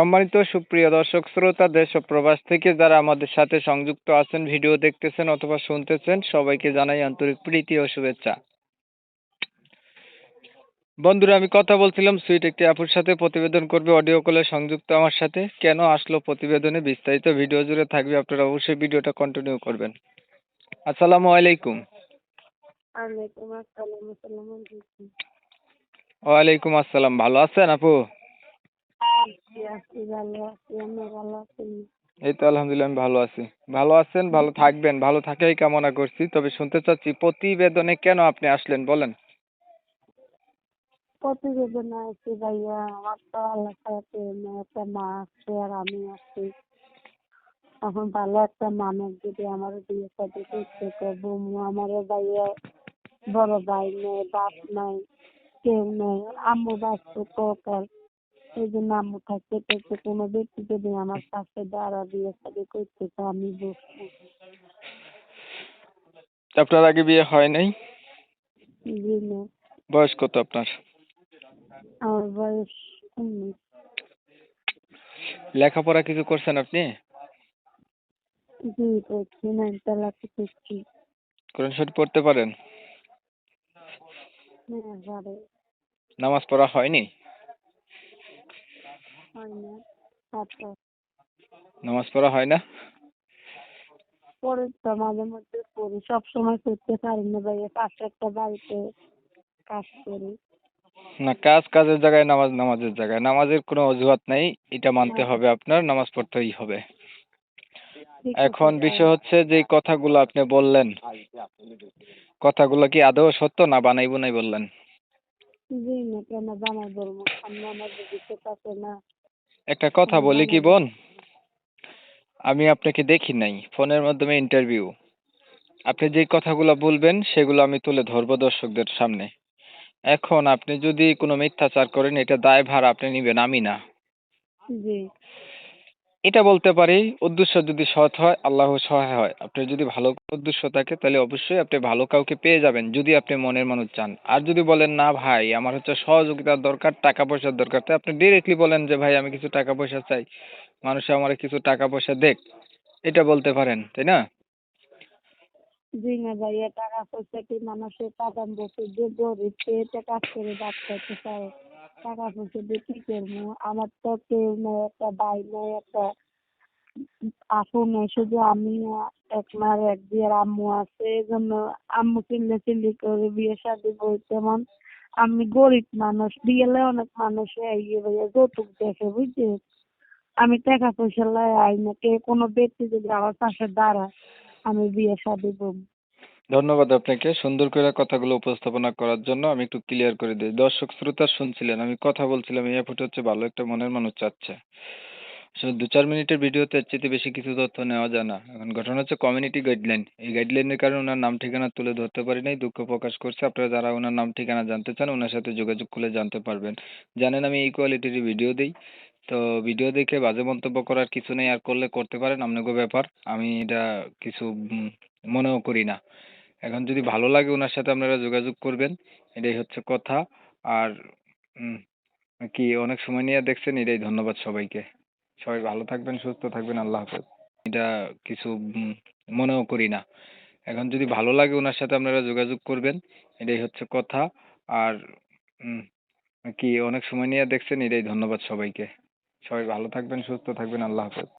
সম্মানিত সুপ্রিয় দর্শক শ্রোতা, দেশ ও প্রবাস থেকে যারা আমাদের সাথে সংযুক্ত আছেন, ভিডিও দেখতেছেন অথবা শুনতেছেন, সবাইকে জানাই আন্তরিক প্রীতি ও শুভেচ্ছা। বন্ধুরা, আমি কথা বলছিলাম সুইট একটি আপুর সাথে, প্রতিবেদন করবে অডিও কলে সংযুক্ত আমার সাথে। কেন আসলো প্রতিবেদনে বিস্তারিত ভিডিও জুড়ে থাকবে, আপনারা অবশ্যই ভিডিওটা কন্টিনিউ করবেন। আসসালামু আলাইকুম। ওয়ালাইকুম আসসালাম। আসসালামু আলাইকুম। ওয়ালাইকুম আসসালাম। ভালো আছেন আপু? আছি ভালো আছি। আপনি ভালো আছেন? এই তো আলহামদুলিল্লাহ, আমি ভালো আছি। ভালো আছেন, ভালো থাকবেন, ভালো থাকাই কামনা করছি। তবে শুনতে চাচ্ছি প্রতিবেদনে কেন আপনি আসলেন, বলেন। প্রতিবেদন আছি ভাইয়া, আমার তো আল্লাহ খারাপে একটা মা আছে আর আমি আছি। এখন ভালো একটা মানুষ যদি আমার বিয়ে সাথে করতে করবো, আমারও ভাইয়া বড় ভাই নেই, বাপ নাই, কেউ নেই। আম্মু বাঁচতে ককাল, এই জন্য আম্মু থাকতে থাকতে কোনো ব্যক্তি যদি আমার পাশে দাঁড়া বিয়ে সাথে করতে তো আমি বসবো। আপনার আগে বিয়ে হয় নাই? জি না। বয়স কত আপনার? আমার বয়স 19। লেখাপড়া কিছু করছেন আপনি? জি করছি, 9 ক্লাসে পড়ছি। কোরআন শরীফ পড়তে পারেন? হ্যাঁ পারে। নামাজ পড়া হয়নি? হয় না। আচ্ছা। নামাজ পড়া হয় না? পরে তো মাঝে মধ্যে পড়ি, সবসময় করতে পারি না ভাইয়া, পাশে একটা বাড়িতে কাজ করি। না, কাজ কাজের জায়গায়, নামাজ নামাজের জায়গায়। নামাজের কোনো অজুহাত নাই, এটা মানতে হ্যাঁ, হবে আপনার, নামাজ পড়তেই হবে। ঠিক আছে এখন ভাইয়া। বিষয় হচ্ছে যে কথাগুলো আপনি বললেন, কথাগুলো কি আদৌ সত্য না বানাই বুনাই বললেন? জি না, কেন বানাই বলবো? সামনে আমার ভবিষ্যৎ আছে না, একটা কথা আমি বলি কি বানাই বোন, বলবো? আমি আপনাকে দেখি নাই, ফোনের মাধ্যমে ইন্টারভিউ। আপনি যে কথাগুলো বলবেন সেগুলো আমি তুলে ধরবো দর্শকদের সামনে। এখন আপনি যদি কোনো মিথ্যাচার করেন, এটা দায়ভার আপনি নিবেন, আমি না। জি এটা বলতে পারি, উদ্দেশ্য যদি সৎ হয় আল্লাহ সহায় হয়। আপনার যদি ভালো উদ্দেশ্য থাকে তাহলে অবশ্যই আপনি ভালো কাউকে পেয়ে যাবেন, যদি আপনি মনের মানুষ চান। আর যদি বলেন না ভাই আমার হচ্ছে সহযোগিতার দরকার, টাকা পয়সার দরকার, তাই আপনি ডিরেক্টলি বলেন যে ভাই আমি কিছু টাকা পয়সা চাই, মানুষ আমার কিছু টাকা পয়সা দেখ, এটা বলতে পারেন, তাই না? জি না ভাইয়া, টাকা পয়সা কি মানুষের পাঠান বসে যে গরিব পেটে কাজ করে ভাত খাইতে চায়, টাকা পয়সা দিয়ে কি করবো? আমার তো কেউ নেই, একটা ভাই নেই, একটা আপু নেই, শুধু আমি একমার এক বিয়ের আম্মু আছে। এই জন্য আম্মু চিল্লাচিল্লি করে বিয়ে শাদী বই, তেমন আমি গরিব মানুষ, বিয়েলে অনেক মানুষ ইয়ে ভাইয়া যৌতুক দেখে, বুঝছি। আমি টাকা পয়সা লাই আই না, কে কোনো ব্যক্তি যদি আমার পাশে দাঁড়ায় আমি বিয়ে শাদী করবো। ধন্যবাদ আপনাকে সুন্দর করে কথাগুলো উপস্থাপনা করার জন্য। আমি একটু ক্লিয়ার করে দিই, দর্শক শ্রোতা শুনছিলেন, আমি কথা বলছিলাম, এই ফুটে হচ্ছে ভালো একটা মনের মানুষ চাচ্ছে। আসলে 2-4 মিনিটের ভিডিওতে এর চেয়ে বেশি কিছু তথ্য নেওয়া যায় না। এখন ঘটনা হচ্ছে কমিউনিটি গাইডলাইন, এই গাইডলাইনের কারণে ওনার নাম ঠিকানা তুলে ধরতে পারি নাই, দুঃখ প্রকাশ করছে। আপনারা যারা ওনার নাম ঠিকানা জানতে চান ওনার সাথে যোগাযোগ করলে জানতে পারবেন। জানেন আমি এই কোয়ালিটির ভিডিও দিই, তো ভিডিও দেখে বাজে মন্তব্য করার কিছু নেই, আর করলে করতে পারেন, আপনাদের ব্যাপার। আমি এটা কিছু মনেও করি না। এখন যদি ভালো লাগে ওনার সাথে আপনারা যোগাযোগ করবেন, এটাই হচ্ছে কথা। আর উম, কি অনেক সময় নিয়ে দেখছেন, এটাই ধন্যবাদ সবাইকে। সবাই ভালো থাকবেন, সুস্থ থাকবেন, আল্লাহ হাফেজ। এটা কিছু মনেও করি না। এখন যদি ভালো লাগে ওনার সাথে আপনারা যোগাযোগ করবেন, এটাই হচ্ছে কথা। আর উম, কি অনেক সময় নিয়ে দেখছেন, এটাই ধন্যবাদ সবাইকে। সবাই ভালো থাকবেন, সুস্থ থাকবেন, আল্লাহ হাফেজ।